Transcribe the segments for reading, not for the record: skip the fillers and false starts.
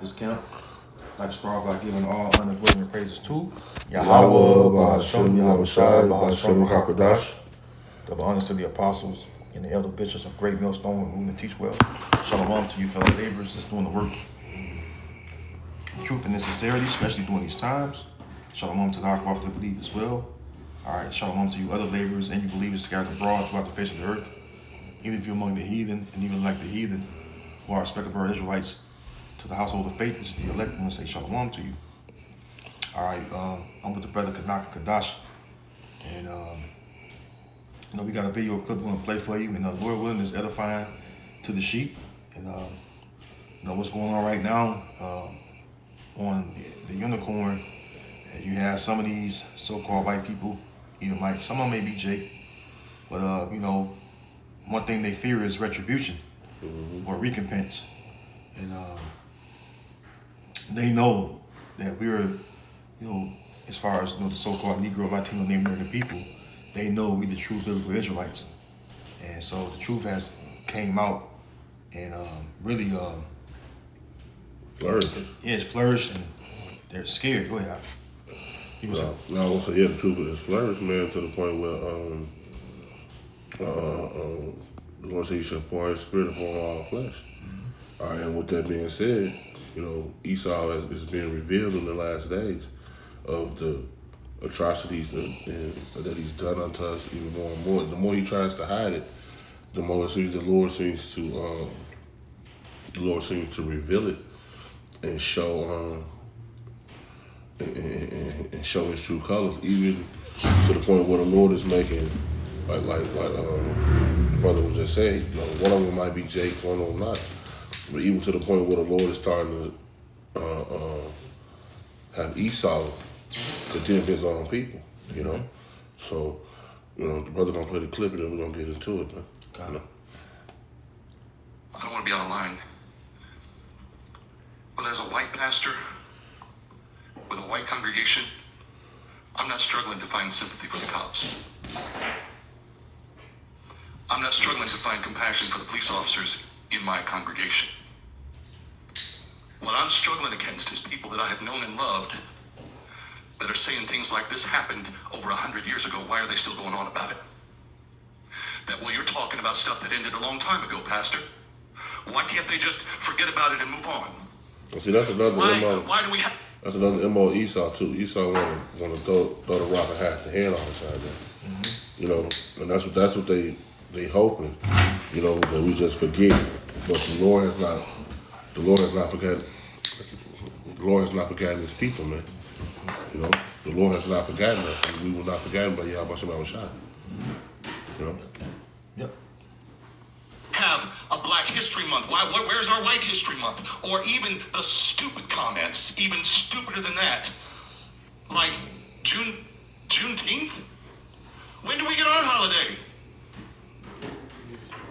This camp, I'd like to start by giving all honor, glory, and praises to Yahweh, Ba'ashem, Yahushai, Ba'ashem, Kakadash. double honors to the apostles and the elder bishops of Great Millstone and Room and Teach Well. Shalom to you fellow laborers that's doing the work. Truth and sincerity, especially during these times. Shalom to the cooperative belief as well. All right, shalom to you other laborers and you believers scattered abroad throughout the face of the earth. Even if you're among the heathen and even like the heathen who are respectable Israelites, to the household of faith, which is the elect, I'm going to say shalom to you. All right, I'm with the brother Kanak Kadash, and we got a video clip we're going to play for you, and Lord willing is edifying to the sheep, and what's going on right now on the unicorn, and you have some of these so-called white people, some of them may be Jake, but one thing they fear is retribution or recompense, and they know that we're, as far as the so-called Negro, Latino, Native American people, they know we the true biblical Israelites, and so the truth has came out and really Flourished. Yeah, it's flourished, and they're scared. Go ahead. I want to say, the truth is flourished, man, to the point where the Lord said, "You shall pour His Spirit upon all flesh." All right, and with that being said, Esau is being revealed in the last days of the atrocities that he's done unto us even more and more. The more he tries to hide it, the more the Lord seems to reveal it and show and show His true colors, even to the point where the Lord is making like the brother was just saying, one of them might be Jake, one of them not. But even to the point where the Lord is starting to have Esau condemn his own people, So, the brother gonna play the clip and then we're gonna get into it, man. I don't want to be out of line, but as a white pastor with a white congregation, I'm not struggling to find sympathy for the cops. I'm not struggling to find compassion for the police officers in my congregation. What I'm struggling against is people that I have known and loved that are saying things like, this happened over 100 years ago. Why are they still going on about it? That, well, you're talking about stuff that ended a long time ago, Pastor. Why can't they just forget about it and move on? Well, see, that's another MO. Why do we have... That's another MO Esau, too. Esau want to throw the rock and half the hand all the time, man. And that's what they hoping, that we just forget. But the Lord has not forgotten His people, man. The Lord has not forgotten us. And we will not forget Him by Yahweh Shai. Yep. Have a Black History Month. Where's our White History Month? Or even the stupid comments, even stupider than that. Like Juneteenth? When do we get our holiday?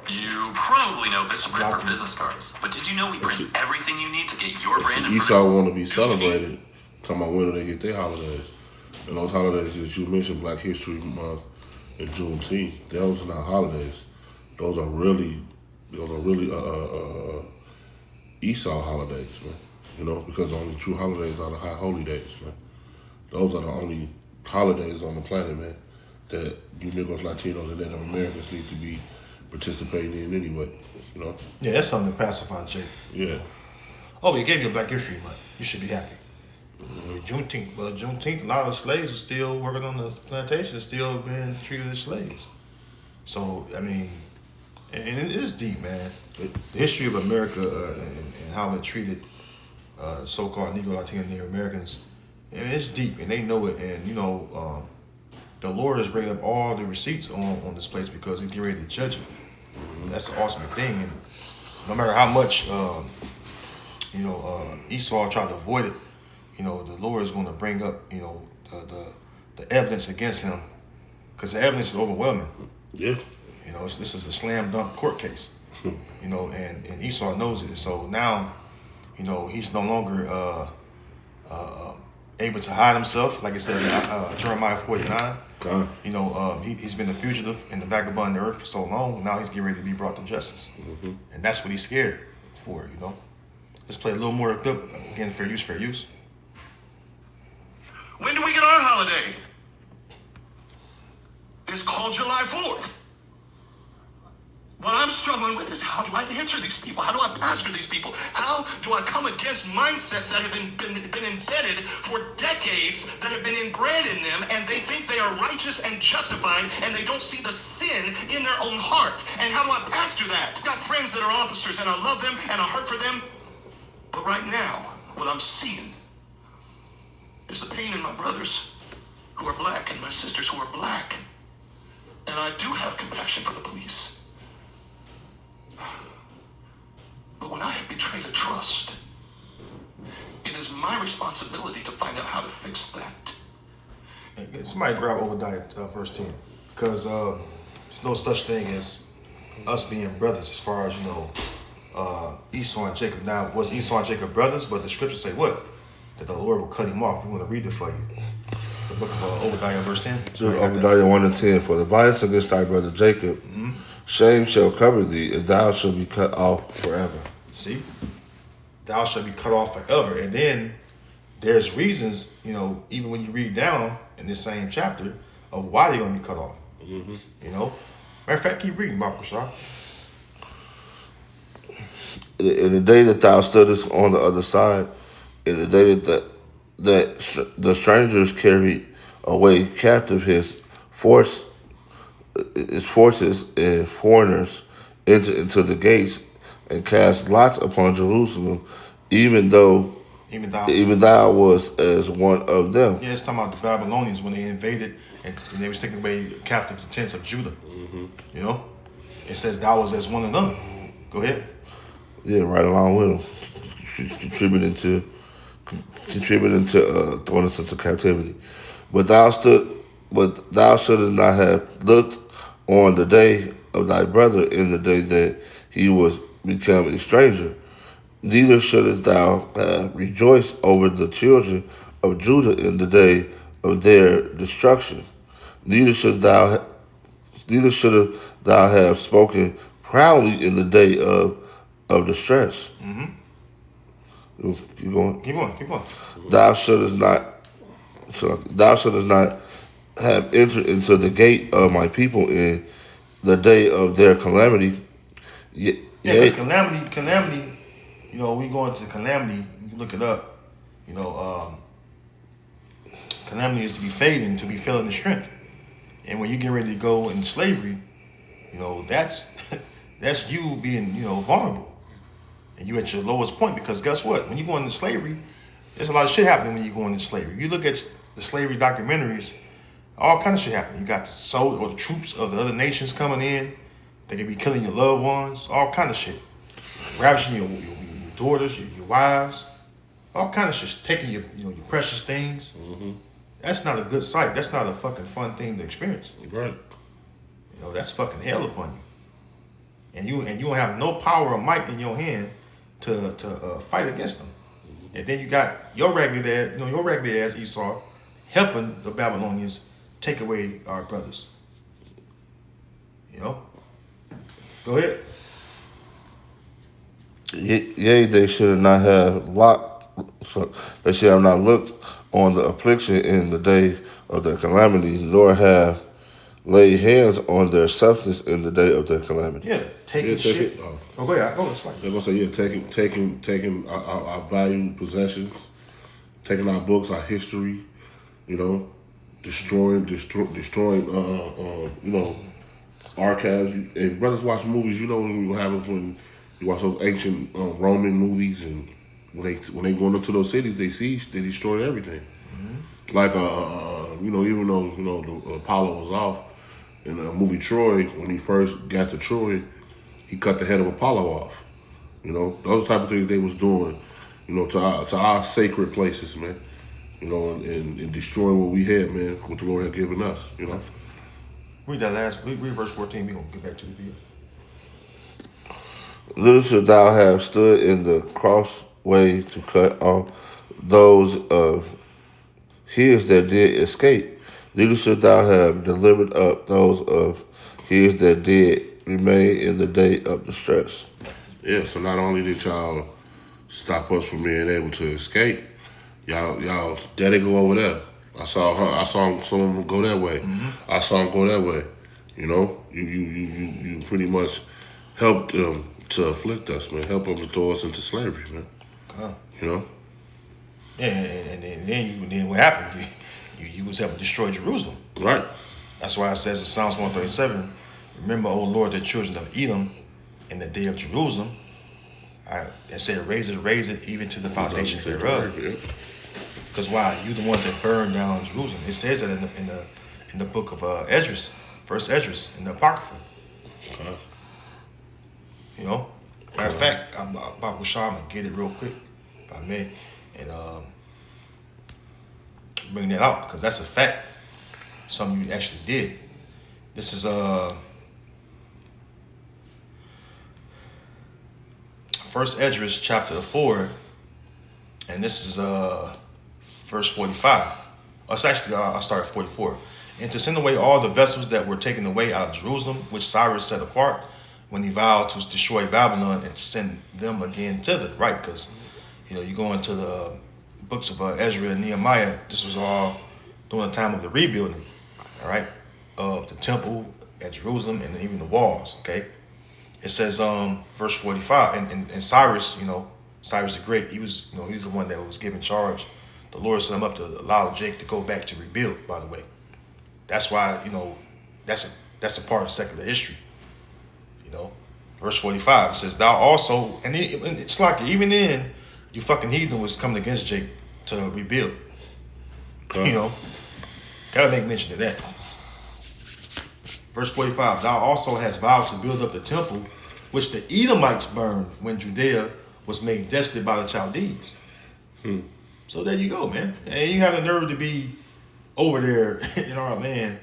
You probably know Vista Brand for business cards, but did you know we print everything you need to get your brand in Esau want to be celebrated, talking about when do they get their holidays. And those holidays that you mentioned, Black History Month and Juneteenth, those are not holidays. Those are really Esau holidays, man. Because the only true holidays are the high holy days, man. Those are the only holidays on the planet, man, that you Negroes, Latinos, and Native Americans need to be participating in anyway, Yeah, that's something to pacify Jake. Yeah. Oh, you gave you a Black History Month. You should be happy. Juneteenth, a lot of slaves are still working on the plantation, still being treated as slaves. So, and it is deep, man. The history of America and how it treated so-called Negro, Latino, Native Americans, and it's deep, and they know it. And the Lord is bringing up all the receipts on this place because He's getting ready to judge it. That's the ultimate thing, and no matter how much Esau tried to avoid it, the Lord is going to bring up the evidence against him because the evidence is overwhelming. Yeah. This is a slam dunk court case. And Esau knows it. So now, he's no longer able to hide himself, like it says in Jeremiah 49. He's been a fugitive and the vagabond of the earth for so long. Now he's getting ready to be brought to justice, and that's what he's scared for. Let's play a little more clip. Again, fair use, fair use. When do we get our holiday? It's called July 4th. What I'm struggling with is how do I answer these people? How do I pastor these people? How do I come against mindsets that have been embedded for decades, that have been inbred in them, and they think they are righteous and justified, and they don't see the sin in their own heart? And how do I pastor that? I've got friends that are officers, and I love them, and I hurt for them. But right now, what I'm seeing is the pain in my brothers who are black and my sisters who are black. And I do have compassion for the police. But when I have betrayed a trust, it is my responsibility to find out how to fix that. Somebody grab Obadiah verse 10. Because there's no such thing as us being brothers as far as, Esau and Jacob. Now, was Esau and Jacob brothers? But the scriptures say what? That the Lord will cut him off. We want to read it for you. The book of Obadiah verse 10. Obadiah 1 and 10. For the violence against thy brother Jacob, shame shall cover thee, and thou shalt be cut off forever. See? Thou shalt be cut off forever. And then there's reasons, even when you read down in this same chapter of why they're going to be cut off. Matter of fact, keep reading, Mark Rashad. In the day that thou stoodest on the other side, in the day that the strangers carried away captive his forces and foreigners entered into the gates and cast lots upon Jerusalem, even thou was as one of them. Yeah, it's talking about the Babylonians when they invaded and they was taking away captive the tents of Judah. It says thou was as one of them. Go ahead. Yeah, right along with them, contributing to throwing us into captivity. But thou shouldest not have looked on the day of thy brother in the day that he was become a stranger. Neither shouldest thou have rejoiced over the children of Judah in the day of their destruction. Neither shouldst thou have spoken proudly in the day of distress. Keep going. Thou shouldest not have entered into the gate of my people in the day of their calamity. Because calamity, we go into calamity, you look it up, calamity is to be fading, to be failing in strength. And when you get ready to go into slavery, that's you being, vulnerable. And you at your lowest point, because guess what? When you go into slavery, there's a lot of shit happening when you go into slavery. You look at the slavery documentaries, all kind of shit happening. You got the soldiers or the troops of the other nations coming in. They could be killing your loved ones, all kind of shit. Ravishing your daughters, your wives, all kind of shit. Taking your precious things. That's not a good sight. That's not a fucking fun thing to experience. Right. That's fucking hell upon you. And you don't have no power or might in your hand to fight against them. And then you got your raggedy ass Esau helping the Babylonians take away our brothers. Go ahead. Yea, they should not have they should have not looked on the affliction in the day of their calamity, nor have laid hands on their substance in the day of their calamity. Yeah, taking shit. Go ahead. Go. It's fine. They're gonna say, taking our valued possessions, taking our books, our history, destroying, archives. If brothers watch movies, what happens when you watch those ancient Roman movies, and when they go into those cities, they destroy everything. Like even though the Apollo was off in the movie Troy, when he first got to Troy, he cut the head of Apollo off. Those are the type of things they was doing, to our sacred places, man. And destroying what we had, man, what the Lord had given us, Read that read verse 14. We're going to get back to the video. Little should thou have stood in the crossway to cut off those of his that did escape. Neither should thou have delivered up those of his that did remain in the day of distress. Yeah, so not only did y'all stop us from being able to escape. Y'all, daddy go over there. I saw someone go that way. I saw him go that way. You know, you pretty much helped them to afflict us, man. Help them to throw us into slavery, man. You know. Yeah, and then what happened? You was able to destroy Jerusalem. Right. That's why it says in Psalms 137, remember, O Lord, the children of Edom in the day of Jerusalem. It said, raise it even to the foundation thereof. Because why? You the ones that burned down Jerusalem. It says that in the book of Esdras, first Esdras, in the Apocrypha. Okay. You know? Matter of fact, I'm about to I'm gonna get it real quick, if I may, and bring that out, because that's a fact. Something you actually did. This is First Esdras chapter 4, and this is verse 45. It's actually I'll start at 44. And to send away all the vessels that were taken away out of Jerusalem, which Cyrus set apart when he vowed to destroy Babylon, and to send them again thither, right? Because you go into the books of Ezra and Nehemiah. This was all during the time of the rebuilding, all right, of the temple at Jerusalem and even the walls. Okay, it says verse 45, and Cyrus, Cyrus the Great, he was he's the one that was given charge. The Lord set him up to allow Jake to go back to rebuild. By the way, that's why that's a part of secular history. Verse 45, it says, thou also, and it's like even then, you fucking heathen was coming against Jake to rebuild. Gotta make mention of that. Verse 45, thou also hast vowed to build up the temple, which the Edomites burned when Judea was made desolate by the Chaldees. So there you go, man. And you have the nerve to be over there in our land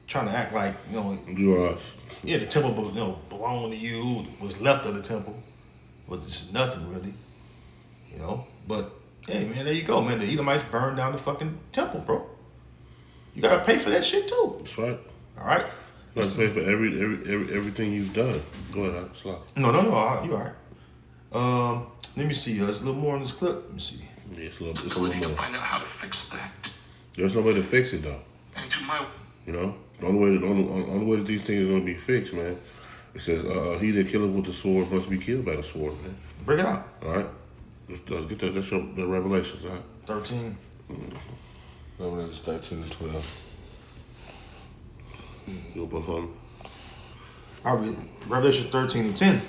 trying to act like, You are us. Yeah, the temple, belonged to you, was left of the temple. Was just nothing really. But hey, man, there you go, man. The Edomites burned down the fucking temple, bro. You gotta pay for that shit too. That's right. All right. You gotta pay for everything you've done. Go ahead, Slop. No, you all right. Let me see. There's a little more in this clip. Let me see. Yeah, it's a little So I need to more. find out how to fix that. There's no way to fix it though. And to my The only way that these things are gonna be fixed, man. It says, he that killeth with the sword must be killed by the sword, man. Bring it out. All right? Let's get that. That's the Revelations, all right? 13. Revelations 13 and 12. Go both on them. I'll read Revelation 13 and 10.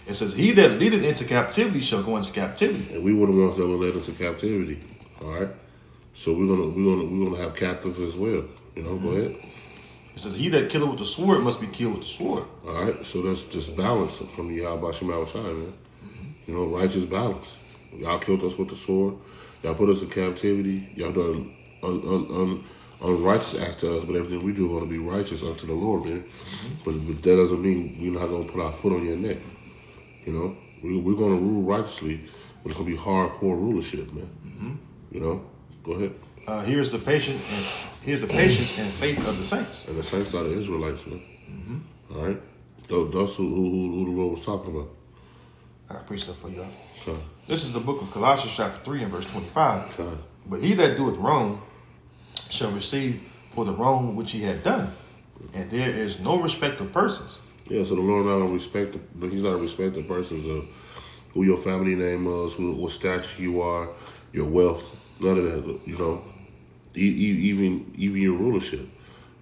It says, he that leadeth into captivity shall go into captivity. And we were the ones that were led into captivity. All right? So we're gonna have captives as well. Go ahead. It says, he that killeth with the sword must be killed with the sword. All right, so that's just balance from the Yahweh Shemai Shai, man. Righteous balance. Y'all killed us with the sword. Y'all put us in captivity. Y'all done unrighteous acts to us, but everything we do is going to be righteous unto the Lord, man. But that doesn't mean we're not going to put our foot on your neck. We're going to rule righteously, but it's going to be hardcore rulership, man. Go ahead. Here's the patience and faith of the saints. And the saints are the Israelites, man. All right? That's who the Lord was talking about. I preach that for y'all. Okay. This is the book of Colossians chapter 3 and verse 25. Okay. But he that doeth wrong shall receive for the wrong which he had done. And there is no respect of persons. Yeah, so the Lord he's not a respect of persons of who your family name is, what stature you are, your wealth, none of that, even your rulership.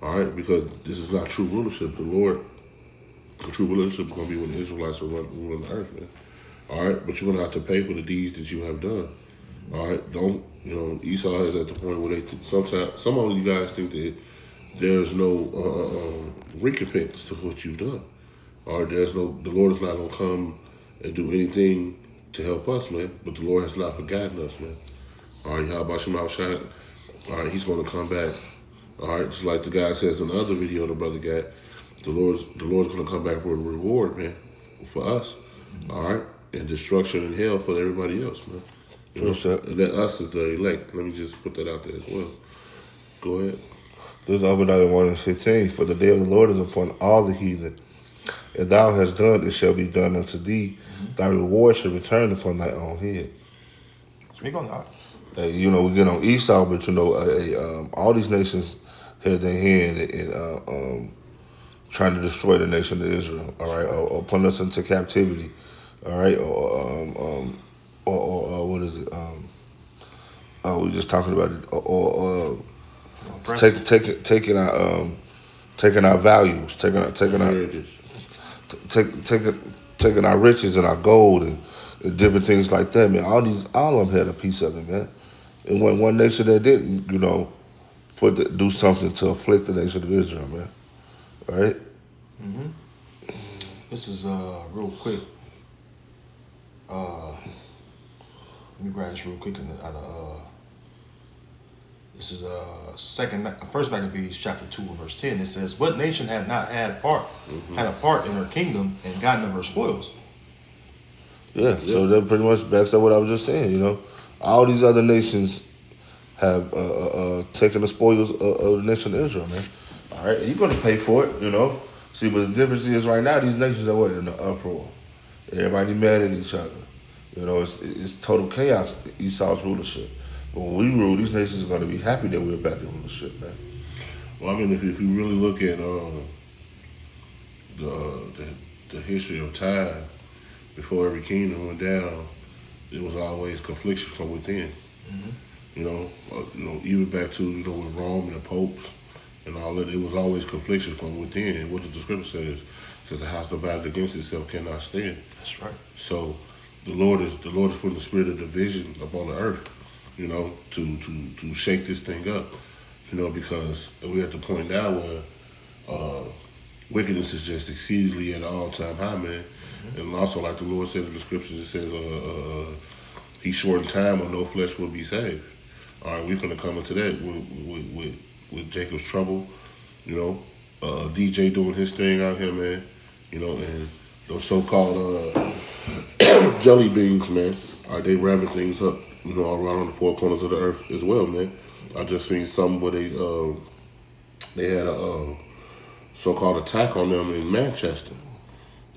All right, because this is not true rulership. The true rulership is going to be when the Israelites are ruling the earth, man. All right, but you're going to have to pay for the deeds that you have done. All right, Esau is at the point where sometimes some of you guys think that there's no recompense to what you've done. All right, the Lord is not going to come and do anything to help us, man. But the Lord has not forgotten us, man. All right, how about Shemai Shai? All right, he's going to come back. All right, just like the guy says in the other video the brother got, the Lord's going to come back with a reward, man, for us. All right, and destruction and hell for everybody else, man. And that us is the elect. Let me just put that out there as well. Go ahead. This is Obadiah 1:15. For the day of the Lord is upon all the heathen. If thou hast done, it shall be done unto thee. Thy reward shall return upon thy own head. Speak on that. You know, we get on Esau, but you know, all these nations had their hand in trying to destroy the nation of Israel. All right, or put us into captivity. All right, or what is it? We just talking about it. Or taking our values, taking our riches and our gold and different things like that, man. All of them had a piece of it, man. And when one nation that didn't, you know, do something to afflict the nation of Israel, man. All right. This is real quick. Let me grab this real quick this is First Maccabees chapter 2 verse 10. It says, "What nation had not had a part in her kingdom and gotten of her spoils?" Yeah. So that pretty much backs up what I was just saying. You know, all these other nations have taken the spoils of the nation of Israel, man. All right, and you're gonna pay for it, you know. See, but the difference is right now these nations are in the uproar. Everybody mad at each other. You know, it's total chaos. Esau's rulership. But when we rule, these nations are gonna be happy that we're back in rulership, man. Well, I mean, if you really look at the history of time, before every kingdom went down, it was always confliction from within. You know, even back to with Rome and the popes and all that, it was always confliction from within. And what the scripture says, the house divided against itself cannot stand. That's right. So the Lord is putting the spirit of division upon the earth, you know, to shake this thing up, you know, because we're at the point now where wickedness is just exceedingly at an all-time high, man. And also, like the Lord said in the scriptures, it says, He shortened time when no flesh will be saved. All right, we're finna come into that with Jacob's trouble, you know, DJ doing his thing out here, man, you know, and those so-called jelly beans, man, are they wrapping things up, you know, around on the four corners of the earth as well, man. I just seen something where they had a so-called attack on them in Manchester,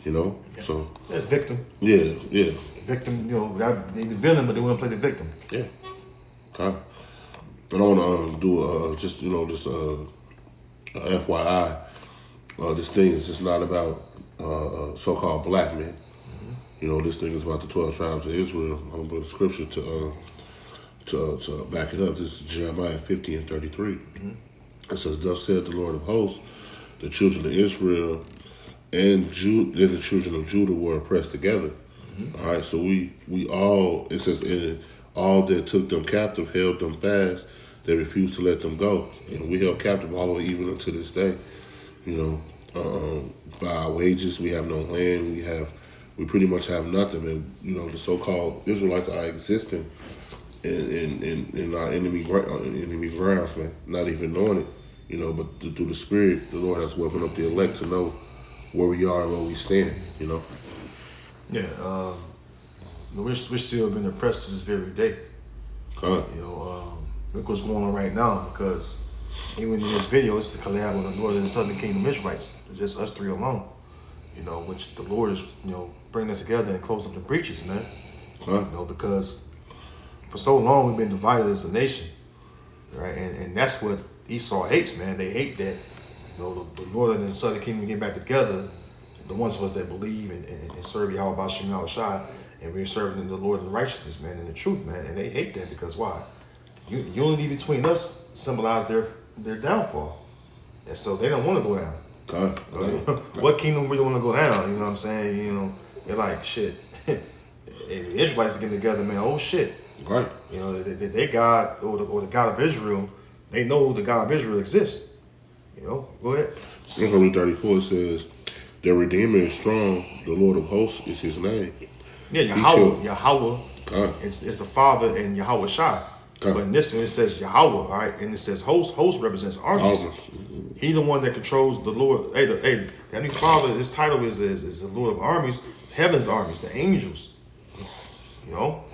you know, so. Yeah, victim. Yeah. Victim, you know, they the villain, but they want to play the victim. Yeah. Okay. But I want to do just FYI. This thing is just not about so-called black men. You know, this thing is about the 12 tribes of Israel. I'm gonna put a scripture to back it up. This is Jeremiah 50:33. It says, "Thus said the Lord of hosts, the children of Israel and the children of Judah were oppressed together." All right, so we all, it says, and all that took them captive held them fast. They refused to let them go. And we held captive all the way even unto this day. You know, by our wages, we have no land. We pretty much have nothing. And, you know, the so-called Israelites are existing in our enemy grounds, man. Not even knowing it, you know, but through the Spirit, the Lord has woken up the elect to know where we are and where we stand, you know. Yeah, we're still being oppressed to this very day. Okay. You know, look what's going on right now, because even in this video, it's the collab with the Northern and Southern Kingdom Israelites. It's just us three alone. You know, which the Lord is, you know, bringing us together and closing up the breaches, man. Okay. You know, because for so long we've been divided as a nation, right? And that's what Esau hates, man. They hate that, you know, the Northern and Southern Kingdom get back together. The ones of us that believe and serve Yahweh Bashim Yahushua, and we're serving the Lord in righteousness, man, and the truth, man. And they hate that because why? Unity between us symbolize their downfall. And so they don't want to go down. Okay. What kingdom really want to go down? You know what I'm saying? You know, they're like, shit. The Israelites are getting together, man. Oh, shit. Right. You know, they God, or the God of Israel, they know the God of Israel exists. You know, go ahead. In Romans 34, it says, "The Redeemer is strong. The Lord of hosts is His name." Yeah, Yahweh. It's the Father and Yahweh Shai. But in this one, it says Yahweh, all right? And it says host. Host represents armies. He's the one that controls the Lord. Hey, that new Father, his title is the Lord of armies, heaven's armies, the angels. You know?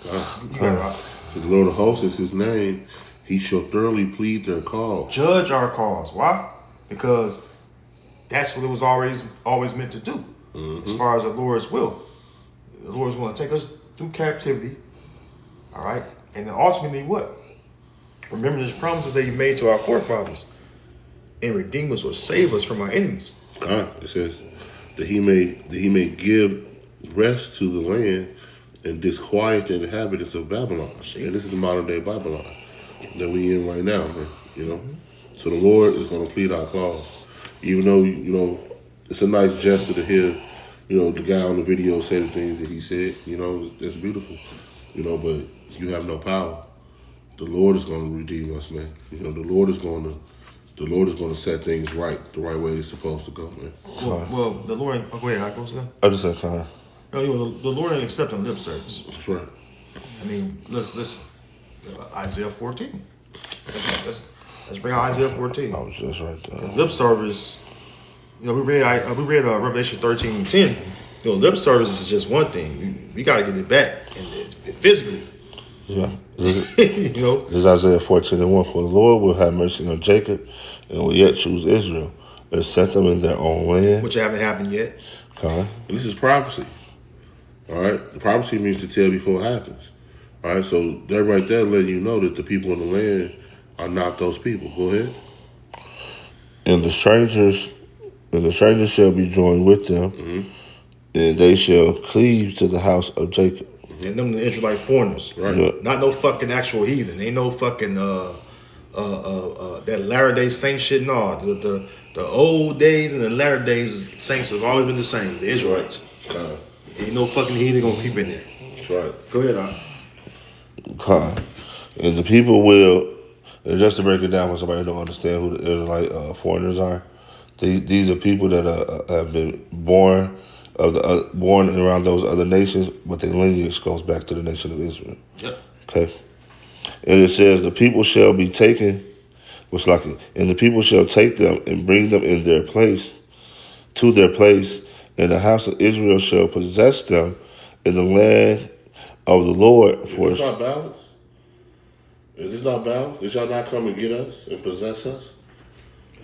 The Lord of hosts is His name. He shall thoroughly plead their cause. Judge our cause. Why? Because That's what it was always meant to do. As far as the Lord's will, the Lord's going to take us through captivity. All right, and then ultimately what? Remember His promises that He made to our forefathers, and redeem us or save us from our enemies. It says that he may give rest to the land and disquiet the inhabitants of Babylon. And this is the modern day Babylon that we in right now, man. You know, so the Lord is going to plead our cause, even though it's a nice gesture to hear, the guy on the video say the things that he said. That's beautiful. But you have no power. The Lord is going to redeem us, man. The Lord is going to set things right, the right way it's supposed to go, man. Well, the Lord. Oh, go ahead, I goes now. I just said, fine. The Lord ain't accepting lip service. That's right. I mean, let's Isaiah 14. Let's bring out Isaiah 14. I was just right there. Lip service. We read Revelation 13:10. Lip service is just one thing. We got to get it back and physically. Yeah. This is Isaiah 14:1. For the Lord will have mercy on Jacob and will yet choose Israel and set them in their own land. Which haven't happened yet. Okay. And this is prophecy. All right? The prophecy means to tell before it happens. All right? So that right there letting you know that the people in the land are not those people. Go ahead. And the strangers shall be joined with them, and they shall cleave to the house of Jacob. And them the Israelite foreigners. Right. Yeah. Not no fucking actual heathen. Ain't no fucking that Latter Day Saint shit. No, the old days and the latter days saints have always been the same. The Israelites. Ain't no fucking heathen gonna creep in there. That's right. Go ahead, Doc. Okay. And the people will, and just to break it down for somebody who don't understand who the Israelite foreigners are, these are people that have been born around those other nations, but their lineage goes back to the nation of Israel. Yep. Okay. And it says the people shall be taken, and the people shall take them and bring them to their place, and the house of Israel shall possess them in the land of the Lord. Is this not balanced? Is this not balanced? Did y'all not come and get us and possess us?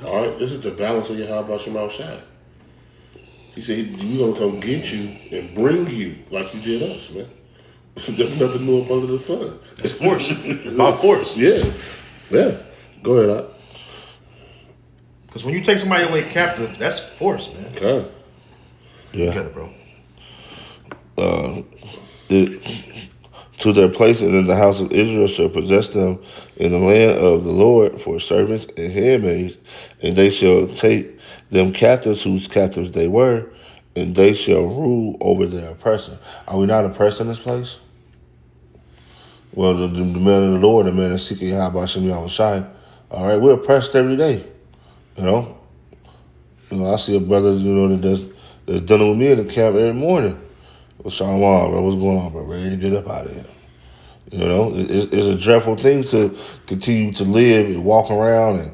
All right, this is the balance of Yahweh Shema Shai. He said, we're going to come get you and bring you like you did us, man. There's nothing new up under the sun. It's force. It's about force. Yeah. Go ahead, Doc. Because when you take somebody away captive, that's force, man. Okay. Yeah. Together, bro. To their place, and in the house of Israel shall possess them in the land of the Lord for servants and handmaids, and they shall take them captives whose captives they were, and they shall rule over their oppressor. Are we not oppressed in this place? Well, the man of the Lord, the man that's seeking Yahweh Shem Yahushai, all right, we're oppressed every day. I see a brother, that's dealing with me in the camp every morning. Well, Shalom, bro, what's going on, bro? Ready to get up out of here. It's a dreadful thing to continue to live and walk around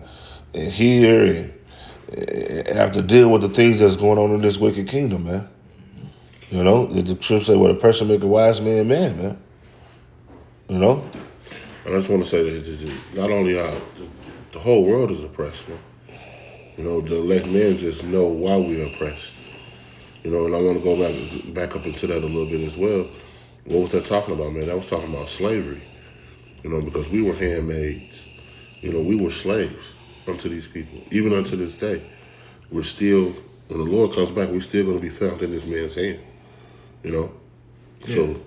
and hear and have to deal with the things that's going on in this wicked kingdom, man. The scripture say, well, a person make a wise man, man. And I just want to say that not only the whole world is oppressed, man. The elect men just know why we're oppressed. And I want to go back up into that a little bit as well. What was that talking about, man? That was talking about slavery. Because we were handmaids. We were slaves unto these people. Even unto this day. We're still, when the Lord comes back, we're still going to be found in this man's hand. Yeah. So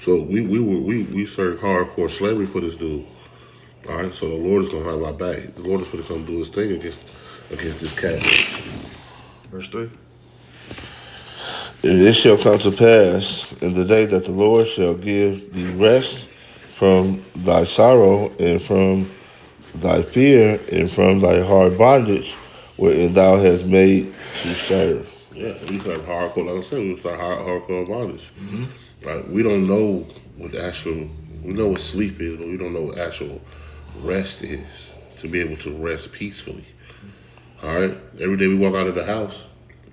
we served hardcore slavery for this dude. All right, so the Lord is going to have our back. The Lord is going to come do his thing against this cat. Verse 3. And it shall come to pass in the day that the Lord shall give thee rest from thy sorrow and from thy fear and from thy hard bondage wherein thou hast made to serve. Yeah, we start hardcore, like I said, we start hardcore bondage. Like, we don't know what we know what sleep is, but we don't know what actual rest is, to be able to rest peacefully. All right? Every day we walk out of the house,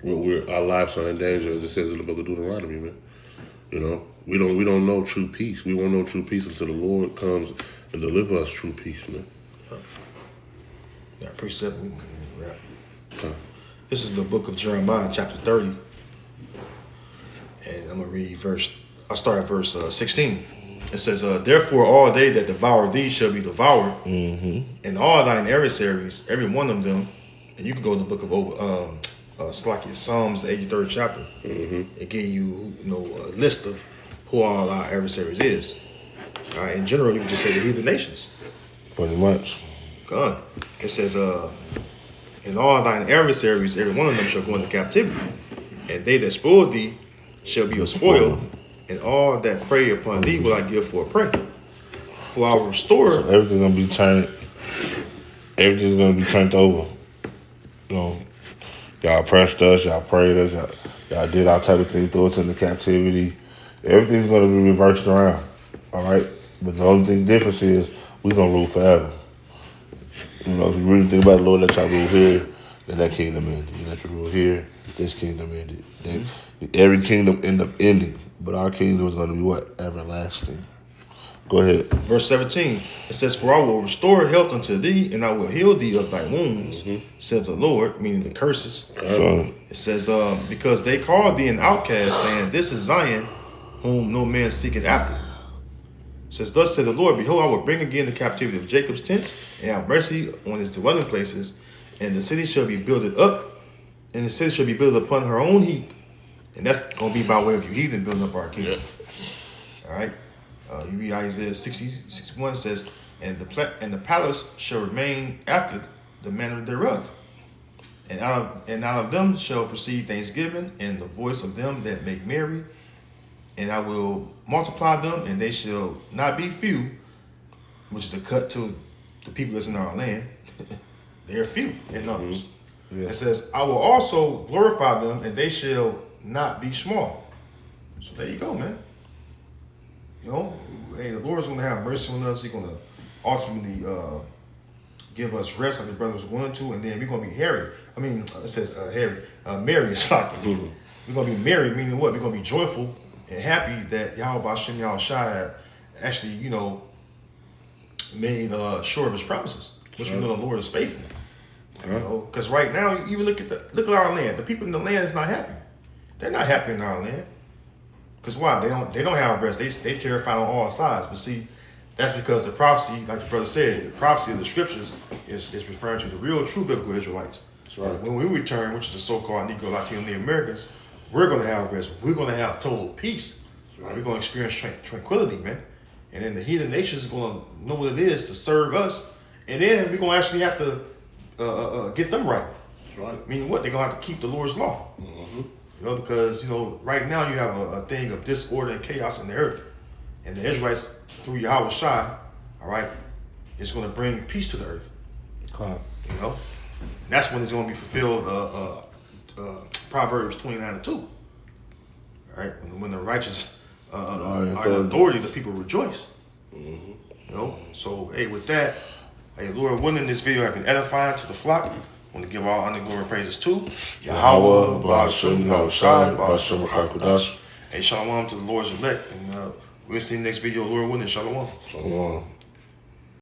our lives are in danger, as it says in the book of Deuteronomy, man. We don't know true peace. We won't know true peace until the Lord comes and deliver us true peace, man. Yeah, precept. Okay. This is the book of Jeremiah, chapter 30. And I'm going to read I'll start at verse 16. It says, therefore all they that devour thee shall be devoured, and all thine adversaries, every one of them. And you can go to the book of Psalms, the 83rd chapter. It gave you, a list of who all our adversaries is. All right, in general, you can just say the heathen nations. Pretty much. God. It says, and all thine adversaries, every one of them shall go into captivity. And they that spoil thee shall be a spoil, and all that prey upon thee will I give for a prey. For I will restore. So everything's gonna be turned. Everything's gonna be turned over. Y'all oppressed us. Y'all prayed us. Y'all did all type of things, threw us into captivity. Everything's gonna be reversed around. All right. But the only thing difference is we gonna rule forever. If you really think about it, Lord, let y'all rule here, then that kingdom ended. You let you rule here, this kingdom ended. Then every kingdom end up ending, but our kingdom is going to be what? Everlasting. Go ahead. Verse 17, it says, for I will restore health unto thee, and I will heal thee of thy wounds, says the Lord, meaning the curses. It says, because they called thee an outcast, saying, this is Zion, whom no man seeketh after. It says, thus said the Lord, behold, I will bring again the captivity of Jacob's tents, and have mercy on his dwelling places, and the city shall be builded up, and the city shall be built upon her own heap. And that's going to be by way of you heathen building up our kingdom. All right. You read Isaiah 60:61 says, and the palace shall remain after the manner thereof. And out of them shall proceed thanksgiving, and the voice of them that make merry. And I will multiply them, and they shall not be few, which is a cut to the people that's in our land. They are few in numbers. It says, I will also glorify them, and they shall not be small. So there you go, man. Hey, the Lord's going to have mercy on us. He's going to ultimately give us rest like the brothers wanted to, and then we're going to be hairy. I mean, it says merry. It's like we're going to be merry, meaning what? We're going to be joyful and happy that Yahweh Hashem Yahushua actually, made sure of his promises, which we know the Lord is faithful. Because right now, you look at our land. The people in the land is not happy. They're not happy in our land. Because why? They don't have rest. They terrified on all sides. But see, that's because the prophecy, like the brother said, the prophecy of the scriptures is referring to the real, true biblical Israelites. That's right. When we return, which is the so-called Negro, Latino, Native Americans, we're going to have rest. We're going to have total peace. Right. We're going to experience tranquility, man. And then the heathen nations is going to know what it is to serve us. And then we're going to actually have to get them right. That's right. Meaning what? They're going to have to keep the Lord's law. Because, right now you have a thing of disorder and chaos in the earth. And the Israelites, through Yahweh Shai, all right, is going to bring peace to the earth. And that's when it's going to be fulfilled, Proverbs 29:2. All right, when the righteous are in authority, the people rejoice. So, hey, with that, hey, Lord willing, this video has been edifying to the flock. I want to give all honor, glory, and praises to Yahweh, Ba'ashem, Yahushai, Ba'ashem, Rakakudash. Hey, shalom to the Lord's elect. And we'll see you in the next video, Lord willing. Shalom. Shalom.